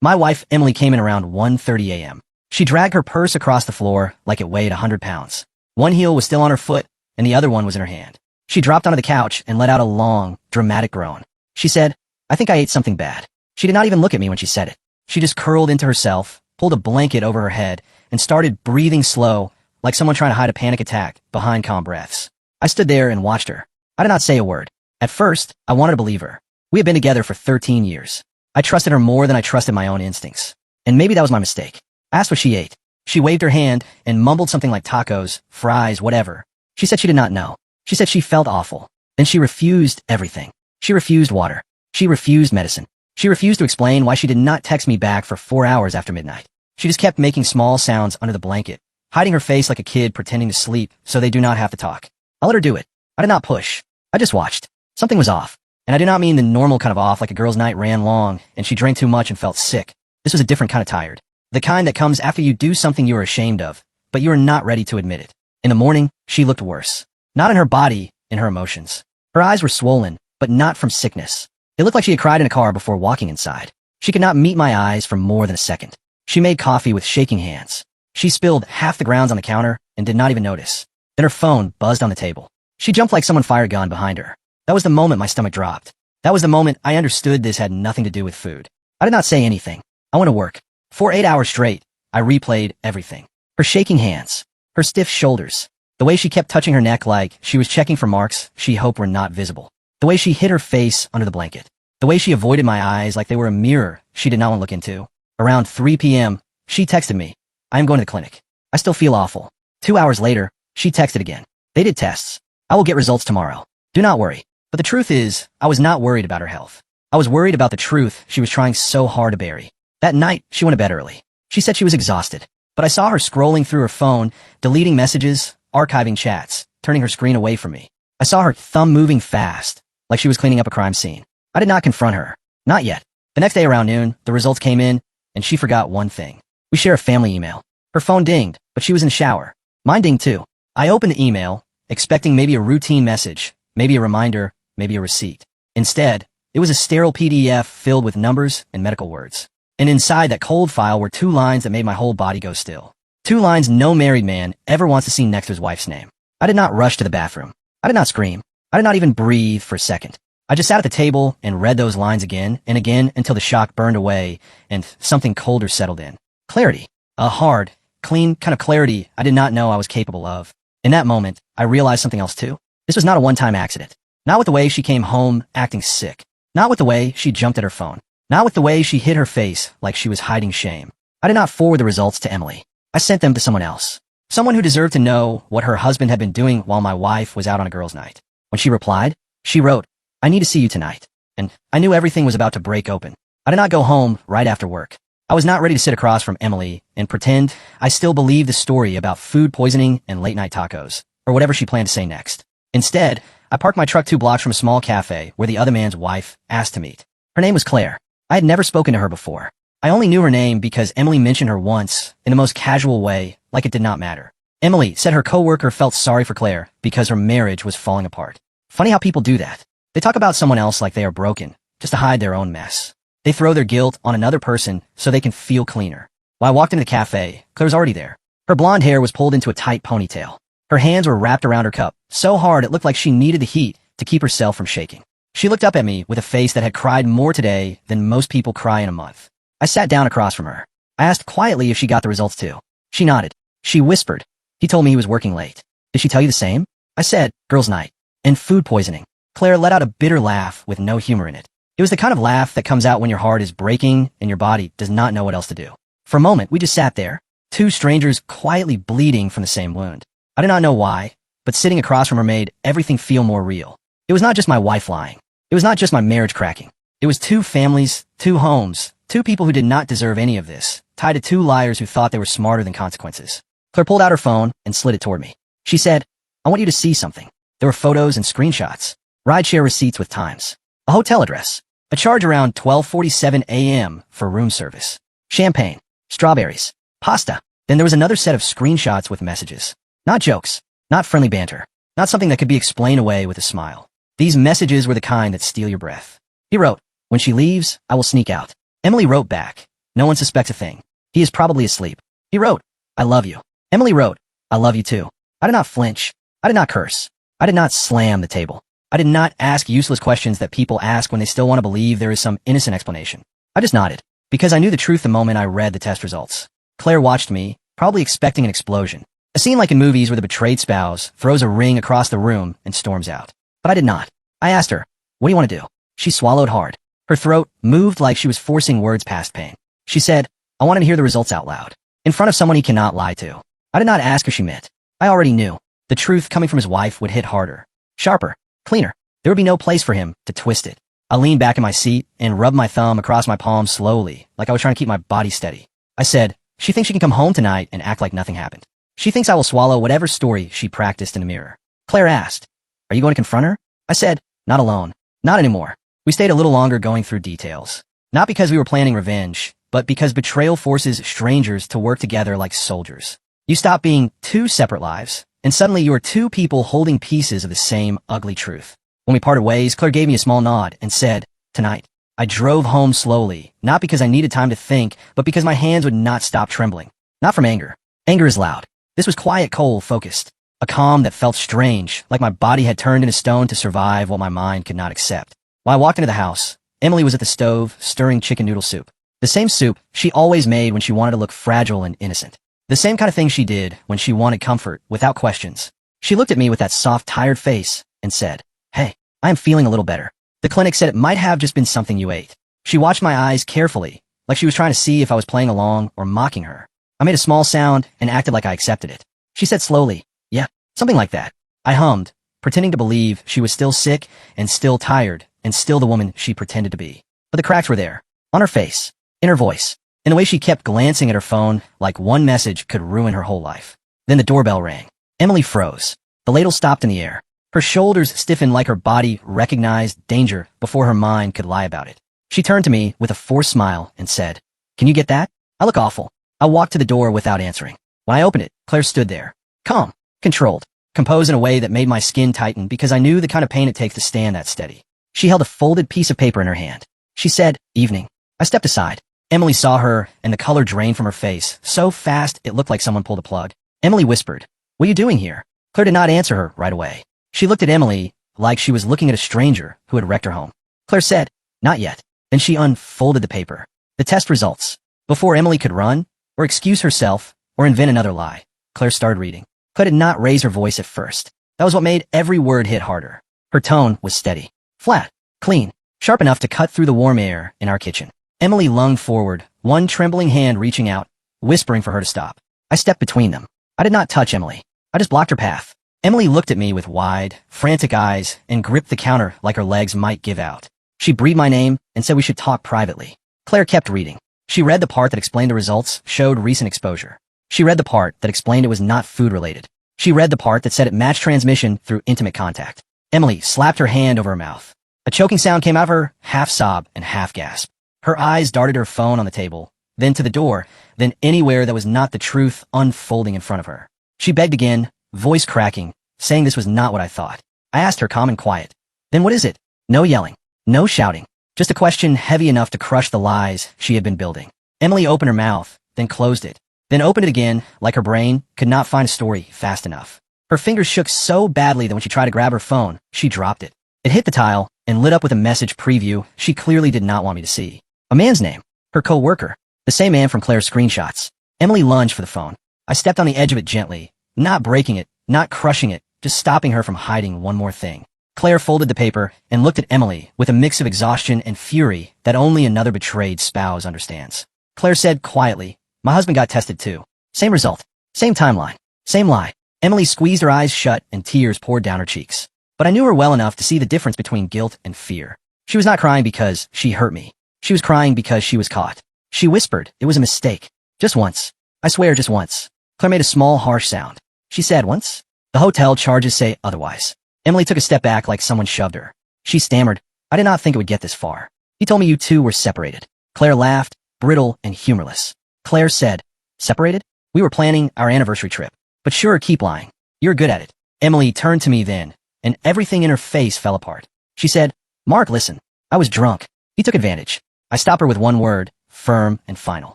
My wife, Emily, came in around 1:30 a.m. She dragged her purse across the floor like it weighed 100 pounds. One heel was still on her foot, and the other one was in her hand. She dropped onto the couch and let out a long, dramatic groan. She said, "I think I ate something bad." She did not even look at me when she said it. She just curled into herself, pulled a blanket over her head, and started breathing slow, like someone trying to hide a panic attack behind calm breaths. I stood there and watched her. I did not say a word. At first, I wanted to believe her. We had been together for 13 years. I trusted her more than I trusted my own instincts. And maybe that was my mistake. I asked what she ate. She waved her hand and mumbled something like tacos, fries, whatever. She said she did not know. She said she felt awful. Then she refused everything. She refused water. She refused medicine. She refused to explain why she did not text me back for 4 hours after midnight. She just kept making small sounds under the blanket, hiding her face like a kid pretending to sleep so they do not have to talk. I let her do it. I did not push. I just watched. Something was off. And I do not mean the normal kind of off, like a girl's night ran long and she drank too much and felt sick. This was a different kind of tired. The kind that comes after you do something you are ashamed of, but you are not ready to admit it. In the morning, she looked worse. Not in her body, in her emotions. Her eyes were swollen, but not from sickness. It looked like she had cried in a car before walking inside. She could not meet my eyes for more than a second. She made coffee with shaking hands. She spilled half the grounds on the counter and did not even notice. Then her phone buzzed on the table. She jumped like someone fired a gun behind her. That was the moment my stomach dropped. That was the moment I understood this had nothing to do with food. I did not say anything. I went to work. For 8 hours straight, I replayed everything. Her shaking hands. Her stiff shoulders. The way she kept touching her neck like she was checking for marks she hoped were not visible. The way she hid her face under the blanket. The way she avoided my eyes like they were a mirror she did not want to look into. Around 3 p.m., she texted me, "I am going to the clinic. I still feel awful." 2 hours later, she texted again. "They did tests. I will get results tomorrow. Do not worry." But the truth is, I was not worried about her health. I was worried about the truth she was trying so hard to bury. That night, she went to bed early. She said she was exhausted. But I saw her scrolling through her phone, deleting messages, archiving chats, turning her screen away from me. I saw her thumb moving fast, like she was cleaning up a crime scene. I did not confront her. Not yet. The next day around noon, the results came in, and she forgot one thing. We share a family email. Her phone dinged, but she was in the shower. Mine dinged too. I opened the email, expecting maybe a routine message, maybe a reminder, maybe a receipt. Instead, it was a sterile PDF filled with numbers and medical words. And inside that cold file were 2 lines that made my whole body go still. 2 lines no married man ever wants to see next to his wife's name. I did not rush to the bathroom. I did not scream. I did not even breathe for a second. I just sat at the table and read those lines again and again until the shock burned away and something colder settled in. Clarity. A hard, clean kind of clarity I did not know I was capable of. In that moment, I realized something else too. This was not a one-time accident. Not with the way she came home acting sick. Not with the way she jumped at her phone. Not with the way she hid her face like she was hiding shame. I did not forward the results to Emily. I sent them to someone else. Someone who deserved to know what her husband had been doing while my wife was out on a girls' night. When she replied, she wrote, "I need to see you tonight." And I knew everything was about to break open. I did not go home right after work. I was not ready to sit across from Emily and pretend I still believed the story about food poisoning and late-night tacos, or whatever she planned to say next. Instead, I parked my truck 2 blocks from a small cafe where the other man's wife asked to meet. Her name was Claire. I had never spoken to her before. I only knew her name because Emily mentioned her once in the most casual way, like it did not matter. Emily said her coworker felt sorry for Claire because her marriage was falling apart. Funny how people do that. They talk about someone else like they are broken, just to hide their own mess. They throw their guilt on another person so they can feel cleaner. When I walked into the cafe, Claire was already there. Her blonde hair was pulled into a tight ponytail. Her hands were wrapped around her cup, so hard it looked like she needed the heat to keep herself from shaking. She looked up at me with a face that had cried more today than most people cry in a month. I sat down across from her. I asked quietly if she got the results too. She nodded. She whispered, "He told me he was working late." "Did she tell you the same?" I said, "Girls' night. And food poisoning." Claire let out a bitter laugh with no humor in it. It was the kind of laugh that comes out when your heart is breaking and your body does not know what else to do. For a moment, we just sat there, 2 strangers quietly bleeding from the same wound. I did not know why, but sitting across from her made everything feel more real. It was not just my wife lying. It was not just my marriage cracking. It was 2 families, 2 homes, 2 people who did not deserve any of this, tied to 2 liars who thought they were smarter than consequences. Claire pulled out her phone and slid it toward me. She said, "I want you to see something." There were photos and screenshots, rideshare receipts with times, a hotel address, a charge around 12:47 a.m. for room service, champagne, strawberries, pasta. Then there was another set of screenshots with messages. Not jokes, not friendly banter, not something that could be explained away with a smile. These messages were the kind that steal your breath. He wrote, "When she leaves, I will sneak out." Emily wrote back, No one suspects a thing. He is probably asleep. He wrote, I love you. Emily wrote, I love you too. I did not flinch. I did not curse. I did not slam the table. I did not ask useless questions that people ask when they still want to believe there is some innocent explanation. I just nodded, because I knew the truth the moment I read the test results. Claire watched me, probably expecting an explosion. A scene like in movies where the betrayed spouse throws a ring across the room and storms out. But I did not. I asked her, what do you want to do? She swallowed hard. Her throat moved like she was forcing words past pain. She said, I wanted to hear the results out loud, in front of someone he cannot lie to. I did not ask her she meant. I already knew. The truth coming from his wife would hit harder, sharper, cleaner. There would be no place for him to twist it. I leaned back in my seat and rubbed my thumb across my palm slowly, like I was trying to keep my body steady. I said, she thinks she can come home tonight and act like nothing happened. She thinks I will swallow whatever story she practiced in the mirror. Claire asked, are you going to confront her? I said, not alone. Not anymore. We stayed a little longer going through details. Not because we were planning revenge, but because betrayal forces strangers to work together like soldiers. You stop being two separate lives, and suddenly you are two people holding pieces of the same ugly truth. When we parted ways, Claire gave me a small nod and said, tonight. I drove home slowly, not because I needed time to think, but because my hands would not stop trembling. Not from anger. Anger is loud. This was quiet, cold, focused. A calm that felt strange, like my body had turned into stone to survive what my mind could not accept. While I walked into the house, Emily was at the stove, stirring chicken noodle soup. The same soup she always made when she wanted to look fragile and innocent. The same kind of thing she did when she wanted comfort, without questions. She looked at me with that soft, tired face and said, hey, I am feeling a little better. The clinic said it might have just been something you ate. She watched my eyes carefully, like she was trying to see if I was playing along or mocking her. I made a small sound and acted like I accepted it. She said slowly, yeah, something like that. I hummed, pretending to believe she was still sick and still tired and still the woman she pretended to be. But the cracks were there, on her face, in her voice, in the way she kept glancing at her phone like one message could ruin her whole life. Then the doorbell rang. Emily froze. The ladle stopped in the air. Her shoulders stiffened like her body recognized danger before her mind could lie about it. She turned to me with a forced smile and said, can you get that? I look awful. I walked to the door without answering. When I opened it, Claire stood there, calm, controlled, composed in a way that made my skin tighten because I knew the kind of pain it takes to stand that steady. She held a folded piece of paper in her hand. She said, evening. I stepped aside. Emily saw her, and the color drained from her face, so fast it looked like someone pulled a plug. Emily whispered, what are you doing here? Claire did not answer her right away. She looked at Emily like she was looking at a stranger who had wrecked her home. Claire said, not yet. Then she unfolded the paper. The test results. Before Emily could run, or excuse herself, or invent another lie, Claire started reading. Claire did not raise her voice at first. That was what made every word hit harder. Her tone was steady, flat, clean, sharp enough to cut through the warm air in our kitchen. Emily lunged forward, one trembling hand reaching out, whispering for her to stop. I stepped between them. I did not touch Emily. I just blocked her path. Emily looked at me with wide, frantic eyes and gripped the counter like her legs might give out. She breathed my name and said we should talk privately. Claire kept reading. She read the part that explained the results, showed recent exposure. She read the part that explained it was not food-related. She read the part that said it matched transmission through intimate contact. Emily slapped her hand over her mouth. A choking sound came out of her, half sob and half gasp. Her eyes darted her phone on the table, then to the door, then anywhere that was not the truth unfolding in front of her. She begged again, voice cracking, saying this was not what I thought. I asked her calm and quiet. Then what is it? No yelling. No shouting. Just a question heavy enough to crush the lies she had been building. Emily opened her mouth, then closed it, then opened it again like her brain could not find a story fast enough. Her fingers shook so badly that when she tried to grab her phone, she dropped it. It hit the tile and lit up with a message preview she clearly did not want me to see. A man's name. Her co-worker. The same man from Claire's screenshots. Emily lunged for the phone. I stepped on the edge of it gently, not breaking it, not crushing it, just stopping her from hiding one more thing. Claire folded the paper and looked at Emily with a mix of exhaustion and fury that only another betrayed spouse understands. Claire said quietly, my husband got tested too. Same result. Same timeline. Same lie. Emily squeezed her eyes shut and tears poured down her cheeks. But I knew her well enough to see the difference between guilt and fear. She was not crying because she hurt me. She was crying because she was caught. She whispered it was a mistake. Just once. I swear just once. Claire made a small harsh sound. She said once? The hotel charges say otherwise. Emily took a step back like someone shoved her. She stammered, I did not think it would get this far. He told me you two were separated. Claire laughed, brittle and humorless. Claire said, separated? We were planning our anniversary trip. But sure, keep lying. You're good at it. Emily turned to me then, and everything in her face fell apart. She said, Mark, listen. I was drunk. He took advantage. I stopped her with one word, firm and final.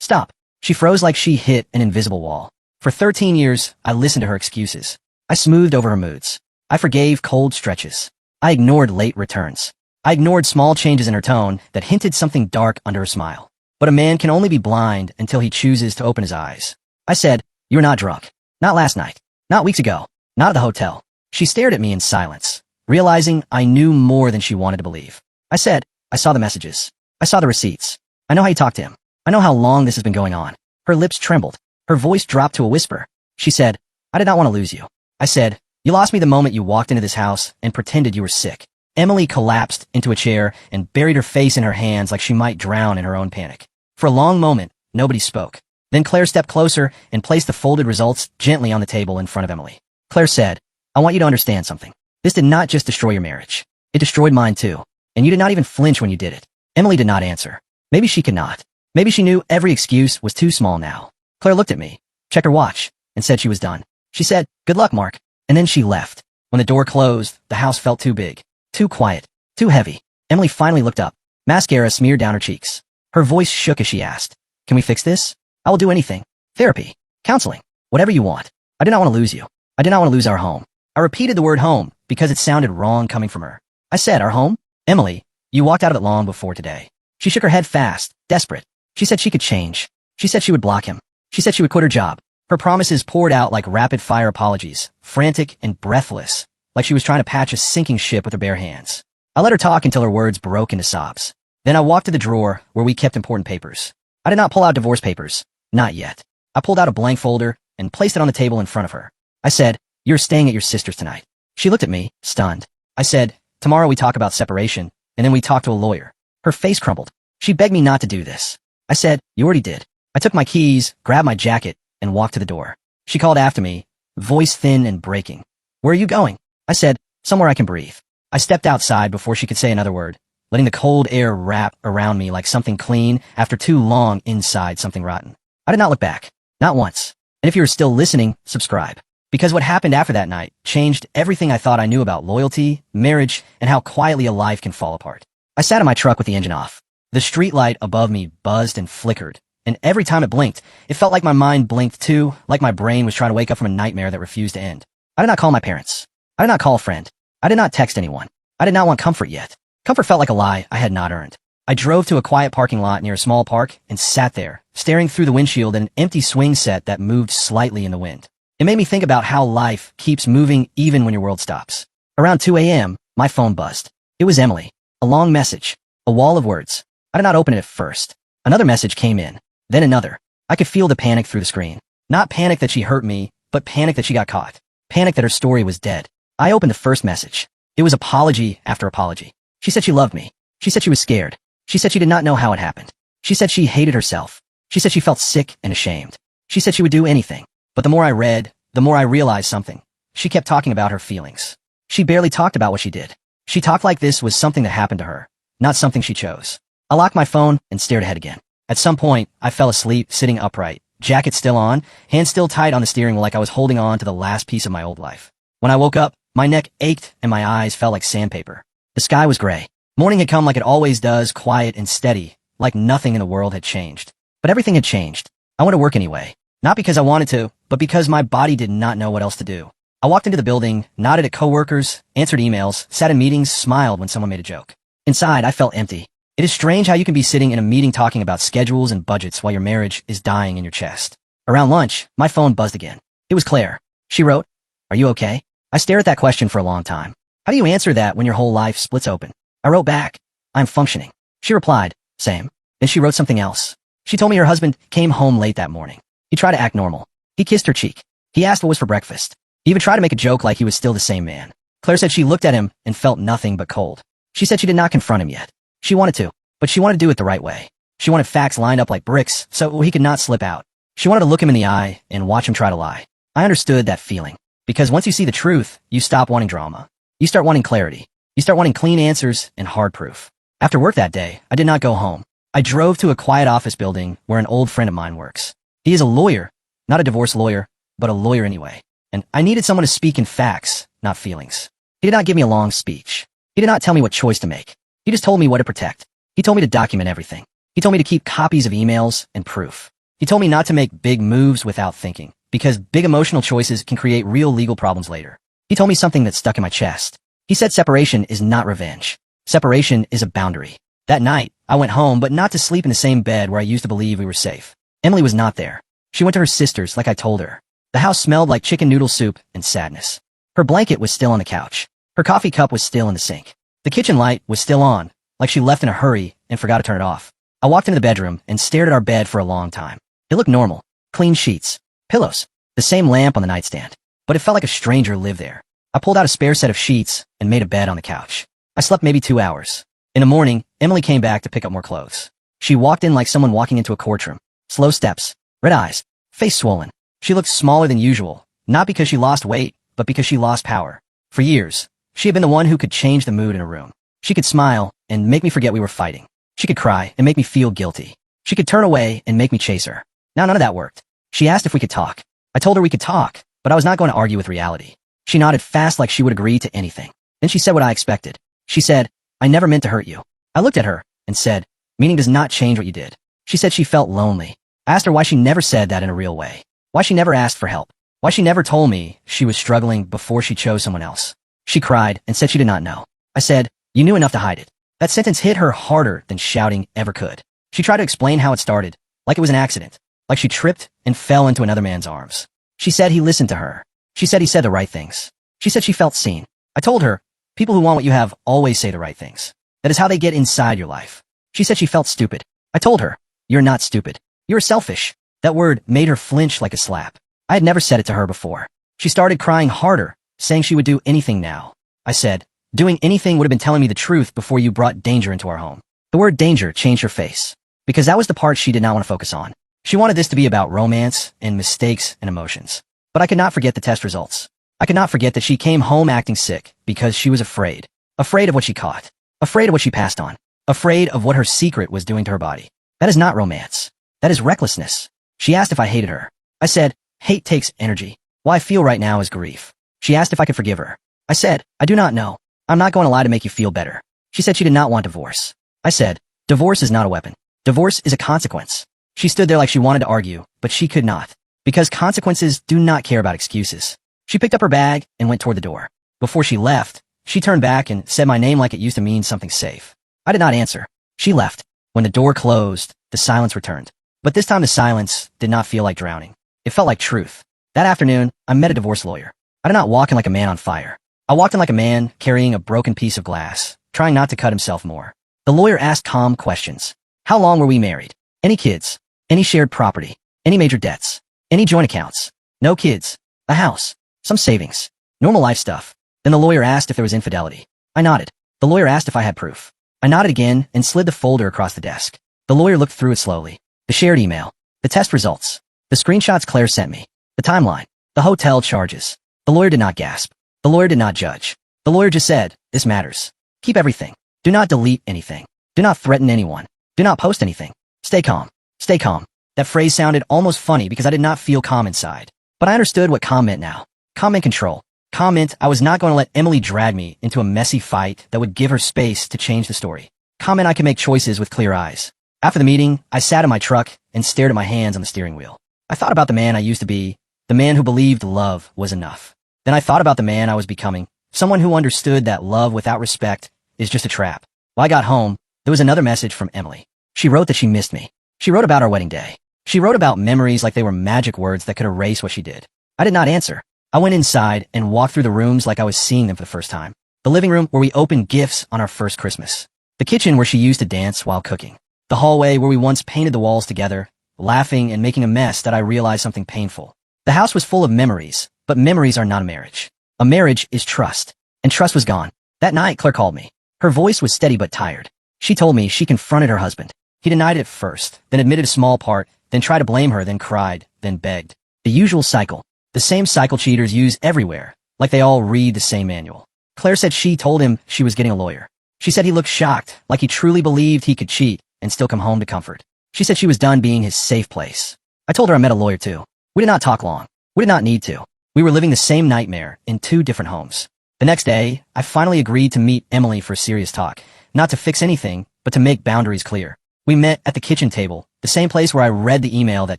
Stop. She froze like she hit an invisible wall. For 13 years, I listened to her excuses. I smoothed over her moods. I forgave cold stretches. I ignored late returns. I ignored small changes in her tone that hinted something dark under her smile. But a man can only be blind until he chooses to open his eyes. I said, "You're not drunk. Not last night. Not weeks ago. Not at the hotel." She stared at me in silence, realizing I knew more than she wanted to believe. I said, "I saw the messages. I saw the receipts. I know how you talked to him. I know how long this has been going on." Her lips trembled. Her voice dropped to a whisper. She said, "I did not want to lose you." I said, "You lost me the moment you walked into this house and pretended you were sick." Emily collapsed into a chair and buried her face in her hands like she might drown in her own panic. For a long moment, nobody spoke. Then Claire stepped closer and placed the folded results gently on the table in front of Emily. Claire said, "I want you to understand something. This did not just destroy your marriage. It destroyed mine too. And you did not even flinch when you did it." Emily did not answer. Maybe she could not. Maybe she knew every excuse was too small now. Claire looked at me, checked her watch, and said she was done. She said, "Good luck, Mark." And then she left. When the door closed, the house felt too big, too quiet, too heavy. Emily finally looked up. Mascara smeared down her cheeks. Her voice shook as she asked, "Can we fix this? I will do anything. Therapy, counseling, whatever you want. I did not want to lose you. I did not want to lose our home." I repeated the word home because it sounded wrong coming from her. I said, "Our home? Emily, you walked out of it long before today." She shook her head fast, desperate. She said she could change. She said she would block him. She said she would quit her job. Her promises poured out like rapid-fire apologies, frantic and breathless, like she was trying to patch a sinking ship with her bare hands. I let her talk until her words broke into sobs. Then I walked to the drawer where we kept important papers. I did not pull out divorce papers. Not yet. I pulled out a blank folder and placed it on the table in front of her. I said, "You're staying at your sister's tonight." She looked at me, stunned. I said, "Tomorrow we talk about separation, and then we talk to a lawyer." Her face crumbled. She begged me not to do this. I said, "You already did." I took my keys, grabbed my jacket, and walked to the door. She called after me, voice thin and breaking. "Where are you going?" I said, "Somewhere I can breathe." I stepped outside before she could say another word, letting the cold air wrap around me like something clean after too long inside something rotten. I did not look back. Not once. And if you are still listening, subscribe. Because what happened after that night changed everything I thought I knew about loyalty, marriage, and how quietly a life can fall apart. I sat in my truck with the engine off. The street light above me buzzed and flickered, and every time it blinked, it felt like my mind blinked too, like my brain was trying to wake up from a nightmare that refused to end. I did not call my parents. I did not call a friend. I did not text anyone. I did not want comfort yet. Comfort felt like a lie I had not earned. I drove to a quiet parking lot near a small park and sat there, staring through the windshield at an empty swing set that moved slightly in the wind. It made me think about how life keeps moving even when your world stops. Around 2 a.m., my phone buzzed. It was Emily. A long message. A wall of words. I did not open it at first. Another message came in. Then another. I could feel the panic through the screen. Not panic that she hurt me, but panic that she got caught. Panic that her story was dead. I opened the first message. It was apology after apology. She said she loved me. She said she was scared. She said she did not know how it happened. She said she hated herself. She said she felt sick and ashamed. She said she would do anything. But the more I read, the more I realized something. She kept talking about her feelings. She barely talked about what she did. She talked like this was something that happened to her, not something she chose. I locked my phone and stared ahead again. At some point, I fell asleep, sitting upright, jacket still on, hands still tight on the steering wheel like I was holding on to the last piece of my old life. When I woke up, my neck ached and my eyes felt like sandpaper. The sky was gray. Morning had come like it always does, quiet and steady, like nothing in the world had changed. But everything had changed. I went to work anyway. Not because I wanted to, but because my body did not know what else to do. I walked into the building, nodded at coworkers, answered emails, sat in meetings, smiled when someone made a joke. Inside, I felt empty. It is strange how you can be sitting in a meeting talking about schedules and budgets while your marriage is dying in your chest. Around lunch, my phone buzzed again. It was Claire. She wrote, "Are you okay?" I stared at that question for a long time. How do you answer that when your whole life splits open? I wrote back, "I'm functioning." She replied, "Same." Then she wrote something else. She told me her husband came home late that morning. He tried to act normal. He kissed her cheek. He asked what was for breakfast. He even tried to make a joke like he was still the same man. Claire said she looked at him and felt nothing but cold. She said she did not confront him yet. She wanted to, but she wanted to do it the right way. She wanted facts lined up like bricks so he could not slip out. She wanted to look him in the eye and watch him try to lie. I understood that feeling. Because once you see the truth, you stop wanting drama. You start wanting clarity. You start wanting clean answers and hard proof. After work that day, I did not go home. I drove to a quiet office building where an old friend of mine works. He is a lawyer, not a divorce lawyer, but a lawyer anyway. And I needed someone to speak in facts, not feelings. He did not give me a long speech. He did not tell me what choice to make. He just told me what to protect. He told me to document everything. He told me to keep copies of emails and proof. He told me not to make big moves without thinking, because big emotional choices can create real legal problems later. He told me something that stuck in my chest. He said separation is not revenge. Separation is a boundary. That night, I went home, but not to sleep in the same bed where I used to believe we were safe. Emily was not there. She went to her sister's like I told her. The house smelled like chicken noodle soup and sadness. Her blanket was still on the couch. Her coffee cup was still in the sink. The kitchen light was still on, like she left in a hurry and forgot to turn it off. I walked into the bedroom and stared at our bed for a long time. It looked normal. Clean sheets. Pillows. The same lamp on the nightstand. But it felt like a stranger lived there. I pulled out a spare set of sheets and made a bed on the couch. I slept maybe 2 hours. In the morning, Emily came back to pick up more clothes. She walked in like someone walking into a courtroom. Slow steps. Red eyes. Face swollen. She looked smaller than usual, not because she lost weight, but because she lost power. For years, she had been the one who could change the mood in a room. She could smile and make me forget we were fighting. She could cry and make me feel guilty. She could turn away and make me chase her. Now none of that worked. She asked if we could talk. I told her we could talk, but I was not going to argue with reality. She nodded fast like she would agree to anything. Then she said what I expected. She said, "I never meant to hurt you." I looked at her and said, "Meaning does not change what you did." She said she felt lonely. I asked her why she never said that in a real way. Why she never asked for help. Why she never told me she was struggling before she chose someone else. She cried and said she did not know. I said, "You knew enough to hide it." That sentence hit her harder than shouting ever could. She tried to explain how it started, like it was an accident, like she tripped and fell into another man's arms. She said he listened to her. She said he said the right things. She said she felt seen. I told her, people who want what you have always say the right things. That is how they get inside your life. She said she felt stupid. I told her, "You're not stupid. You're selfish." That word made her flinch like a slap. I had never said it to her before. She started crying harder, saying she would do anything now. I said, "Doing anything would have been telling me the truth before you brought danger into our home." The word danger changed her face, because that was the part she did not want to focus on. She wanted this to be about romance and mistakes and emotions. But I could not forget the test results. I could not forget that she came home acting sick because she was afraid. Afraid of what she caught. Afraid of what she passed on. Afraid of what her secret was doing to her body. That is not romance. That is recklessness. She asked if I hated her. I said, "Hate takes energy. What I feel right now is grief." She asked if I could forgive her. I said, "I do not know. I'm not going to lie to make you feel better." She said she did not want divorce. I said, "Divorce is not a weapon. Divorce is a consequence." She stood there like she wanted to argue, but she could not. Because consequences do not care about excuses. She picked up her bag and went toward the door. Before she left, she turned back and said my name like it used to mean something safe. I did not answer. She left. When the door closed, the silence returned. But this time the silence did not feel like drowning. It felt like truth. That afternoon, I met a divorce lawyer. I did not walk in like a man on fire. I walked in like a man carrying a broken piece of glass, trying not to cut himself more. The lawyer asked calm questions. How long were we married? Any kids? Any shared property? Any major debts? Any joint accounts? No kids. A house. Some savings. Normal life stuff. Then the lawyer asked if there was infidelity. I nodded. The lawyer asked if I had proof. I nodded again and slid the folder across the desk. The lawyer looked through it slowly. The shared email. The test results. The screenshots Claire sent me. The timeline. The hotel charges. The lawyer did not gasp. The lawyer did not judge. The lawyer just said, "This matters. Keep everything. Do not delete anything. Do not threaten anyone. Do not post anything. Stay calm. Stay calm." That phrase sounded almost funny because I did not feel calm inside. But I understood what calm meant now. Calm meant control. Calm meant I was not going to let Emily drag me into a messy fight that would give her space to change the story. Calm meant I could make choices with clear eyes. After the meeting, I sat in my truck and stared at my hands on the steering wheel. I thought about the man I used to be, the man who believed love was enough. Then I thought about the man I was becoming, someone who understood that love without respect is just a trap. When I got home, there was another message from Emily. She wrote that she missed me. She wrote about our wedding day. She wrote about memories like they were magic words that could erase what she did. I did not answer. I went inside and walked through the rooms like I was seeing them for the first time. The living room where we opened gifts on our first Christmas. The kitchen where she used to dance while cooking. The hallway where we once painted the walls together, laughing and making a mess that I realized something painful. The house was full of memories, but memories are not a marriage. A marriage is trust. And trust was gone. That night, Claire called me. Her voice was steady but tired. She told me she confronted her husband. He denied it first, then admitted a small part, then tried to blame her, then cried, then begged. The usual cycle. The same cycle cheaters use everywhere, like they all read the same manual. Claire said she told him she was getting a lawyer. She said he looked shocked, like he truly believed he could cheat and still come home to comfort. She said she was done being his safe place. I told her I met a lawyer too. We did not talk long. We did not need to. We were living the same nightmare in 2 different homes. The next day, I finally agreed to meet Emily for a serious talk, not to fix anything, but to make boundaries clear. We met at the kitchen table, the same place where I read the email that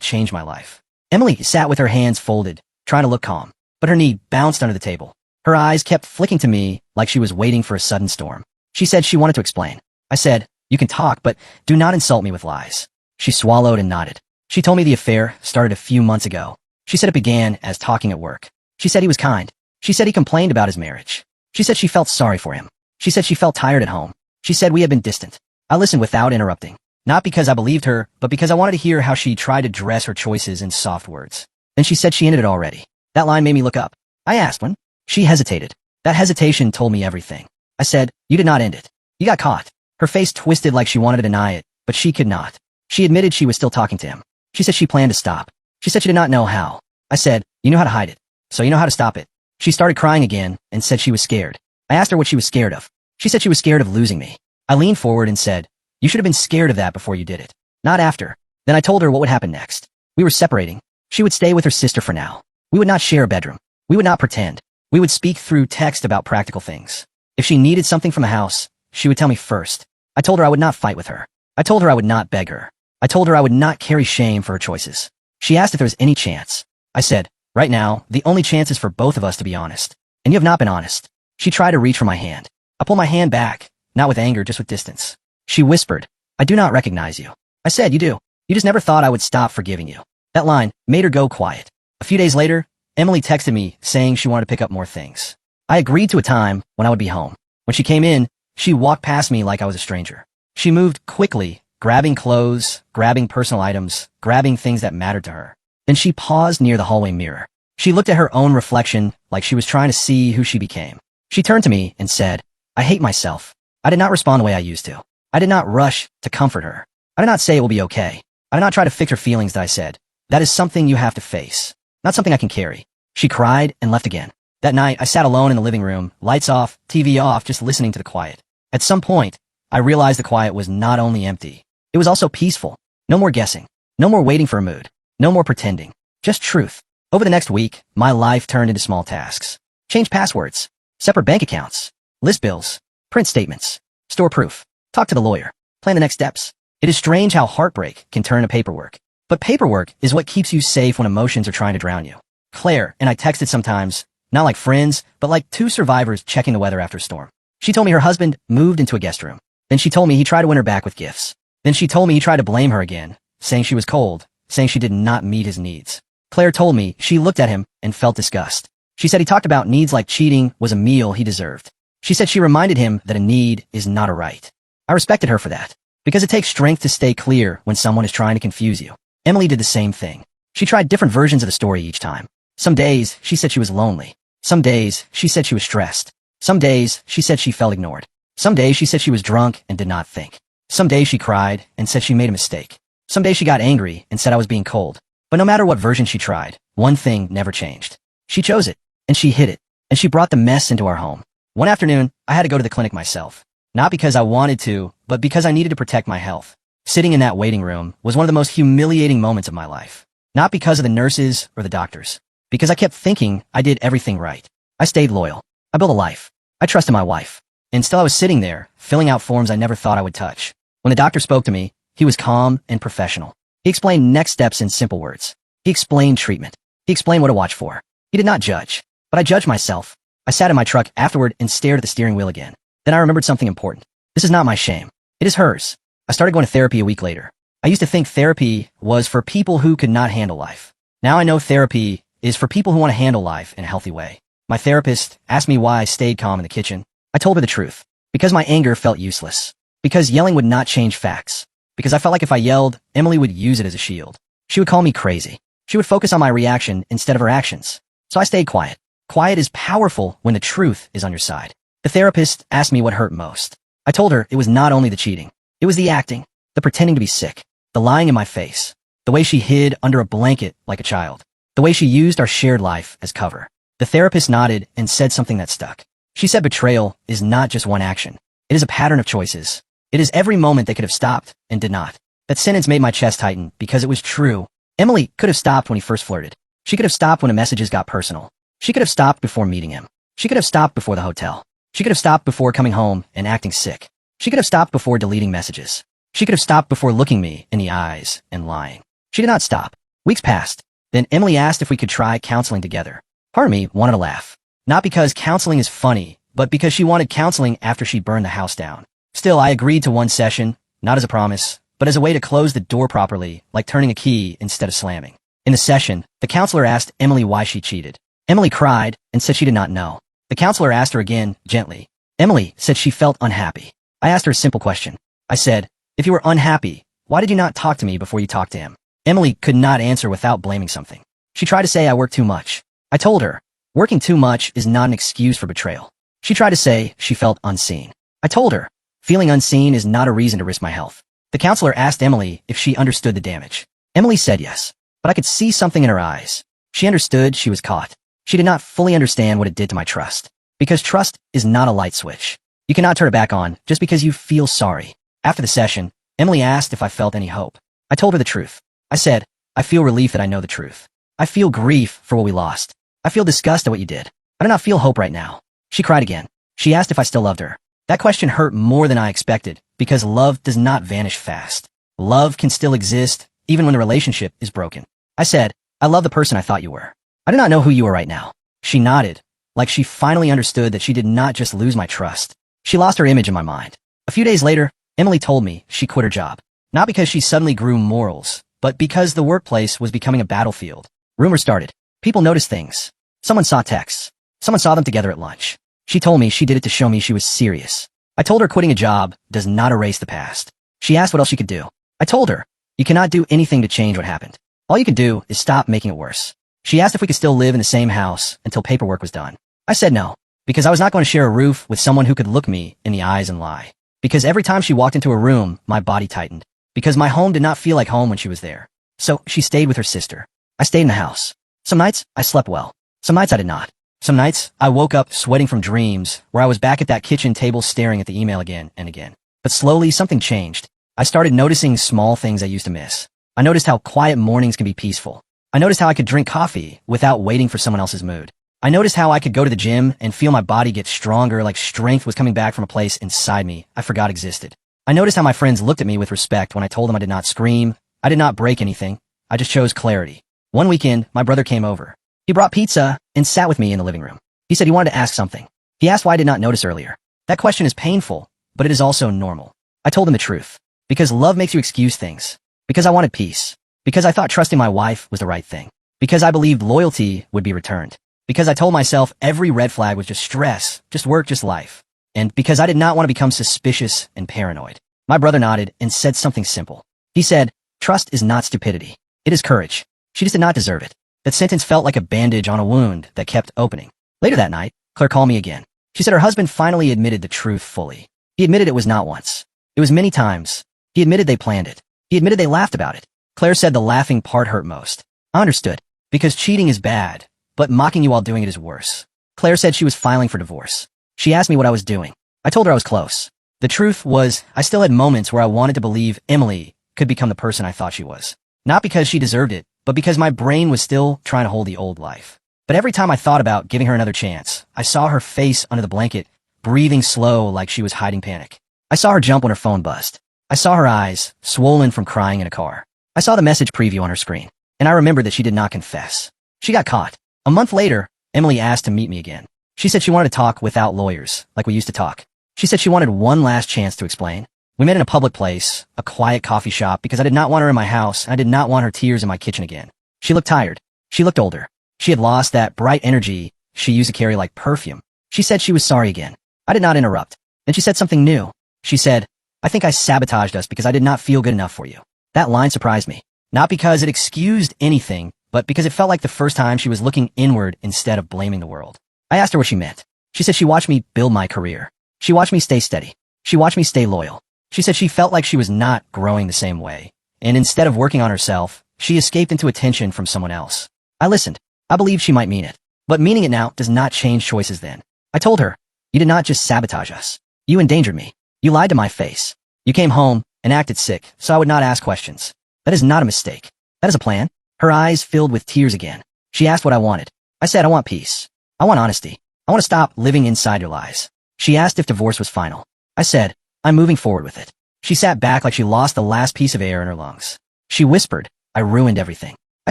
changed my life. Emily sat with her hands folded, trying to look calm, but her knee bounced under the table. Her eyes kept flicking to me like she was waiting for a sudden storm. She said she wanted to explain. I said, "You can talk, but do not insult me with lies." She swallowed and nodded. She told me the affair started a few months ago. She said it began as talking at work. She said he was kind. She said he complained about his marriage. She said she felt sorry for him. She said she felt tired at home. She said we had been distant. I listened without interrupting. Not because I believed her, but because I wanted to hear how she tried to dress her choices in soft words. Then she said she ended it already. That line made me look up. I asked when. She hesitated. That hesitation told me everything. I said, "You did not end it. You got caught." Her face twisted like she wanted to deny it, but she could not. She admitted she was still talking to him. She said she planned to stop. She said she did not know how. I said, "You know how to hide it, so you know how to stop it." She started crying again and said she was scared. I asked her what she was scared of. She said she was scared of losing me. I leaned forward and said, "You should have been scared of that before you did it, not after." Then I told her what would happen next. We were separating. She would stay with her sister for now. We would not share a bedroom. We would not pretend. We would speak through text about practical things. If she needed something from the house, she would tell me first. I told her I would not fight with her. I told her I would not beg her. I told her I would not carry shame for her choices. She asked if there was any chance. I said, "Right now, the only chance is for both of us to be honest. And you have not been honest." She tried to reach for my hand. I pulled my hand back, not with anger, just with distance. She whispered, "I do not recognize you." I said, "You do. You just never thought I would stop forgiving you." That line made her go quiet. A few days later, Emily texted me saying she wanted to pick up more things. I agreed to a time when I would be home. When she came in, she walked past me like I was a stranger. She moved quickly, grabbing clothes, grabbing personal items, grabbing things that mattered to her. Then she paused near the hallway mirror. She looked at her own reflection like she was trying to see who she became. She turned to me and said, "I hate myself." I did not respond the way I used to. I did not rush to comfort her. I did not say it will be okay. I did not try to fix her feelings that I said, "That is something you have to face, not something I can carry." She cried and left again. That night, I sat alone in the living room, lights off, TV off, just listening to the quiet. At some point, I realized the quiet was not only empty, it was also peaceful. No more guessing. No more waiting for a mood. No more pretending. Just truth. Over the next week, my life turned into small tasks. Change passwords. Separate bank accounts. List bills. Print statements. Store proof. Talk to the lawyer. Plan the next steps. It is strange how heartbreak can turn to paperwork. But paperwork is what keeps you safe when emotions are trying to drown you. Claire and I texted sometimes, not like friends, but like two survivors checking the weather after a storm. She told me her husband moved into a guest room. Then she told me he tried to win her back with gifts. Then she told me he tried to blame her again, saying she was cold, saying she did not meet his needs. Claire told me she looked at him and felt disgust. She said he talked about needs like cheating was a meal he deserved. She said she reminded him that a need is not a right. I respected her for that, because it takes strength to stay clear when someone is trying to confuse you. Emily did the same thing. She tried different versions of the story each time. Some days, she said she was lonely. Some days, she said she was stressed. Some days, she said she felt ignored. Some days, she said she was drunk and did not think. Some days, she cried and said she made a mistake. Some days, she got angry and said I was being cold. But no matter what version she tried, one thing never changed. She chose it, and she hid it, and she brought the mess into our home. One afternoon, I had to go to the clinic myself. Not because I wanted to, but because I needed to protect my health. Sitting in that waiting room was one of the most humiliating moments of my life. Not because of the nurses or the doctors. Because I kept thinking I did everything right. I stayed loyal. I built a life. I trusted my wife. And still I was sitting there, filling out forms I never thought I would touch. When the doctor spoke to me, he was calm and professional. He explained next steps in simple words. He explained treatment. He explained what to watch for. He did not judge. But I judged myself. I sat in my truck afterward and stared at the steering wheel again. Then I remembered something important. This is not my shame. It is hers. I started going to therapy a week later. I used to think therapy was for people who could not handle life. Now I know therapy is for people who want to handle life in a healthy way. My therapist asked me why I stayed calm in the kitchen. I told her the truth. Because my anger felt useless. Because yelling would not change facts. Because I felt like if I yelled, Emily would use it as a shield. She would call me crazy. She would focus on my reaction instead of her actions. So I stayed quiet. Quiet is powerful when the truth is on your side. The therapist asked me what hurt most. I told her it was not only the cheating. It was the acting, the pretending to be sick, the lying in my face, the way she hid under a blanket like a child, the way she used our shared life as cover. The therapist nodded and said something that stuck. She said betrayal is not just one action. It is a pattern of choices. It is every moment they could have stopped and did not. That sentence made my chest tighten because it was true. Emily could have stopped when he first flirted. She could have stopped when the messages got personal. She could have stopped before meeting him. She could have stopped before the hotel. She could have stopped before coming home and acting sick. She could have stopped before deleting messages. She could have stopped before looking me in the eyes and lying. She did not stop. Weeks passed. Then Emily asked if we could try counseling together. Part of me wanted to laugh. Not because counseling is funny, but because she wanted counseling after she burned the house down. Still, I agreed to one session, not as a promise, but as a way to close the door properly, like turning a key instead of slamming. In the session, the counselor asked Emily why she cheated. Emily cried and said she did not know. The counselor asked her again, gently. Emily said she felt unhappy. I asked her a simple question. I said, if you were unhappy, why did you not talk to me before you talked to him? Emily could not answer without blaming something. She tried to say I worked too much. I told her, working too much is not an excuse for betrayal. She tried to say she felt unseen. I told her, feeling unseen is not a reason to risk my health. The counselor asked Emily if she understood the damage. Emily said yes, but I could see something in her eyes. She understood she was caught. She did not fully understand what it did to my trust. Because trust is not a light switch. You cannot turn it back on just because you feel sorry. After the session, Emily asked if I felt any hope. I told her the truth. I said, I feel relief that I know the truth. I feel grief for what we lost. I feel disgust at what you did. I do not feel hope right now. She cried again. She asked if I still loved her. That question hurt more than I expected, because love does not vanish fast. Love can still exist, even when the relationship is broken. I said, I love the person I thought you were. I do not know who you are right now. She nodded, like she finally understood that she did not just lose my trust. She lost her image in my mind. A few days later, Emily told me she quit her job. Not because she suddenly grew morals, but because the workplace was becoming a battlefield. Rumors started. People noticed things. Someone saw texts. Someone saw them together at lunch. She told me she did it to show me she was serious. I told her quitting a job does not erase the past. She asked what else she could do. I told her, you cannot do anything to change what happened. All you can do is stop making it worse. She asked if we could still live in the same house until paperwork was done. I said no, because I was not going to share a roof with someone who could look me in the eyes and lie. Because every time she walked into a room, my body tightened. Because my home did not feel like home when she was there. So she stayed with her sister. I stayed in the house. Some nights, I slept well. Some nights I did not. Some nights, I woke up sweating from dreams where I was back at that kitchen table staring at the email again and again. But slowly, something changed. I started noticing small things I used to miss. I noticed how quiet mornings can be peaceful. I noticed how I could drink coffee without waiting for someone else's mood. I noticed how I could go to the gym and feel my body get stronger, like strength was coming back from a place inside me I forgot existed. I noticed how my friends looked at me with respect when I told them I did not scream. I did not break anything. I just chose clarity. One weekend, my brother came over. He brought pizza and sat with me in the living room. He said he wanted to ask something. He asked why I did not notice earlier. That question is painful, but it is also normal. I told him the truth. Because love makes you excuse things. Because I wanted peace. Because I thought trusting my wife was the right thing. Because I believed loyalty would be returned. Because I told myself every red flag was just stress, just work, just life. And because I did not want to become suspicious and paranoid. My brother nodded and said something simple. He said, trust is not stupidity. It is courage. She just did not deserve it. That sentence felt like a bandage on a wound that kept opening. Later that night, Claire called me again. She said her husband finally admitted the truth fully. He admitted it was not once. It was many times. He admitted they planned it. He admitted they laughed about it. Claire said the laughing part hurt most. I understood. Because cheating is bad, but mocking you while doing it is worse. Claire said she was filing for divorce. She asked me what I was doing. I told her I was close. The truth was, I still had moments where I wanted to believe Emily could become the person I thought she was. Not because she deserved it, but because my brain was still trying to hold the old life. But every time I thought about giving her another chance, I saw her face under the blanket, breathing slow like she was hiding panic. I saw her jump when her phone buzzed. I saw her eyes, swollen from crying in a car. I saw the message preview on her screen, and I remembered that she did not confess. She got caught. A month later, Emily asked to meet me again. She said she wanted to talk without lawyers, like we used to talk. She said she wanted one last chance to explain. We met in a public place, a quiet coffee shop, because I did not want her in my house, and I did not want her tears in my kitchen again. She looked tired. She looked older. She had lost that bright energy she used to carry like perfume. She said she was sorry again. I did not interrupt. Then she said something new. She said, I think I sabotaged us because I did not feel good enough for you. That line surprised me. Not because it excused anything, but because it felt like the first time she was looking inward instead of blaming the world. I asked her what she meant. She said she watched me build my career. She watched me stay steady. She watched me stay loyal. She said she felt like she was not growing the same way. And instead of working on herself, she escaped into attention from someone else. I listened. I believed she might mean it. But meaning it now does not change choices then. I told her, you did not just sabotage us. You endangered me. You lied to my face. You came home and acted sick, so I would not ask questions. That is not a mistake. That is a plan. Her eyes filled with tears again. She asked what I wanted. I said I want peace. I want honesty. I want to stop living inside your lies. She asked if divorce was final. I said, I'm moving forward with it. She sat back like she lost the last piece of air in her lungs. She whispered, "I ruined everything." I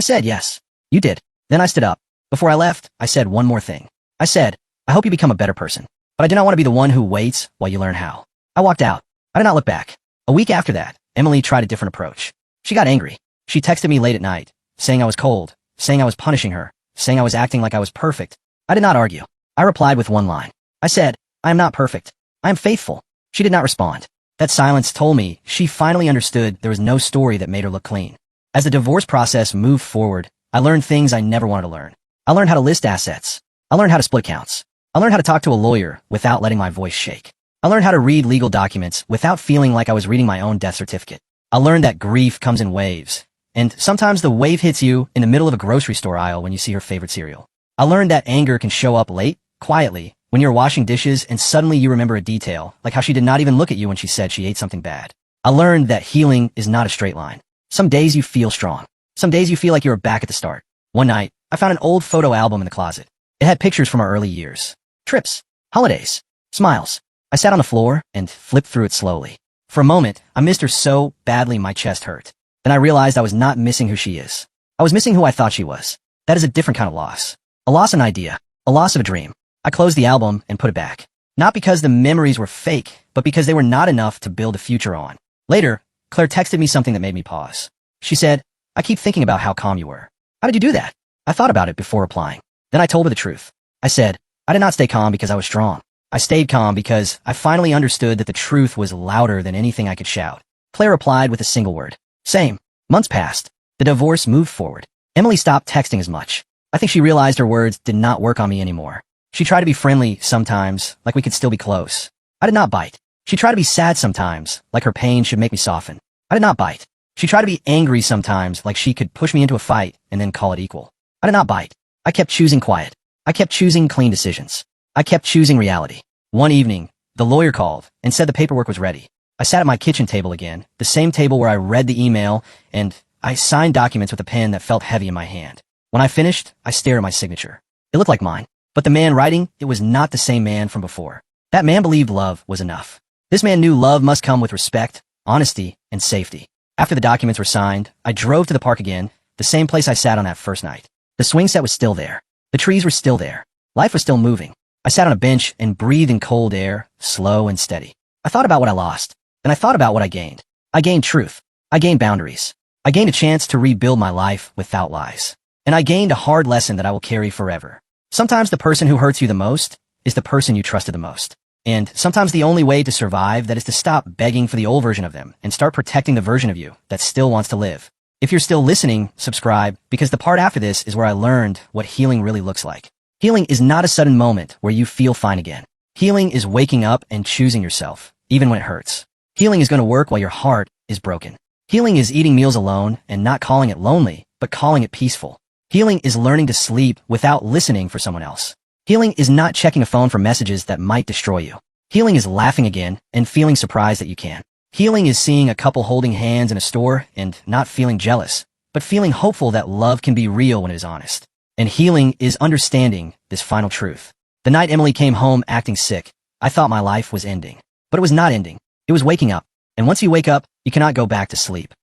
said, "Yes, you did." Then I stood up. Before I left, I said one more thing. I said, "I hope you become a better person, but I do not want to be the one who waits while you learn how." I walked out. I did not look back. A week after that, Emily tried a different approach. She got angry. She texted me late at night, saying I was cold, saying I was punishing her, saying I was acting like I was perfect. I did not argue. I replied with one line. I said, "I am not perfect. I am faithful." She did not respond. That silence told me she finally understood there was no story that made her look clean. As the divorce process moved forward, I learned things I never wanted to learn. I learned how to list assets. I learned how to split accounts. I learned how to talk to a lawyer without letting my voice shake. I learned how to read legal documents without feeling like I was reading my own death certificate. I learned that grief comes in waves, and sometimes the wave hits you in the middle of a grocery store aisle when you see your favorite cereal. I learned that anger can show up late, quietly, when you're washing dishes and suddenly you remember a detail, like how she did not even look at you when she said she ate something bad. I learned that healing is not a straight line. Some days you feel strong. Some days you feel like you were back at the start. One night, I found an old photo album in the closet. It had pictures from our early years. Trips, holidays, smiles. I sat on the floor and flipped through it slowly. For a moment, I missed her so badly my chest hurt. Then I realized I was not missing who she is. I was missing who I thought she was. That is a different kind of loss. A loss of an idea. A loss of a dream. I closed the album and put it back. Not because the memories were fake, but because they were not enough to build a future on. Later, Claire texted me something that made me pause. She said, "I keep thinking about how calm you were. How did you do that?" I thought about it before replying. Then I told her the truth. I said, "I did not stay calm because I was strong. I stayed calm because I finally understood that the truth was louder than anything I could shout." Claire replied with a single word. Same. Months passed. The divorce moved forward. Emily stopped texting as much. I think she realized her words did not work on me anymore. She tried to be friendly sometimes, like we could still be close. I did not bite. She tried to be sad sometimes, like her pain should make me soften. I did not bite. She tried to be angry sometimes, like she could push me into a fight and then call it equal. I did not bite. I kept choosing quiet. I kept choosing clean decisions. I kept choosing reality. One evening, the lawyer called and said the paperwork was ready. I sat at my kitchen table again, the same table where I read the email, and I signed documents with a pen that felt heavy in my hand. When I finished, I stared at my signature. It looked like mine. But the man writing, it was not the same man from before. That man believed love was enough. This man knew love must come with respect, honesty, and safety. After the documents were signed, I drove to the park again, the same place I sat on that first night. The swing set was still there. The trees were still there. Life was still moving. I sat on a bench and breathed in cold air, slow and steady. I thought about what I lost. Then I thought about what I gained. I gained truth. I gained boundaries. I gained a chance to rebuild my life without lies. And I gained a hard lesson that I will carry forever. Sometimes the person who hurts you the most is the person you trusted the most. And sometimes the only way to survive that is to stop begging for the old version of them and start protecting the version of you that still wants to live. If you're still listening, subscribe, because the part after this is where I learned what healing really looks like. Healing is not a sudden moment where you feel fine again. Healing is waking up and choosing yourself, even when it hurts. Healing is going to work while your heart is broken. Healing is eating meals alone and not calling it lonely, but calling it peaceful. Healing is learning to sleep without listening for someone else. Healing is not checking a phone for messages that might destroy you. Healing is laughing again and feeling surprised that you can. Healing is seeing a couple holding hands in a store and not feeling jealous, but feeling hopeful that love can be real when it is honest. And healing is understanding this final truth. The night Emily came home acting sick, I thought my life was ending. But it was not ending. It was waking up. And once you wake up, you cannot go back to sleep.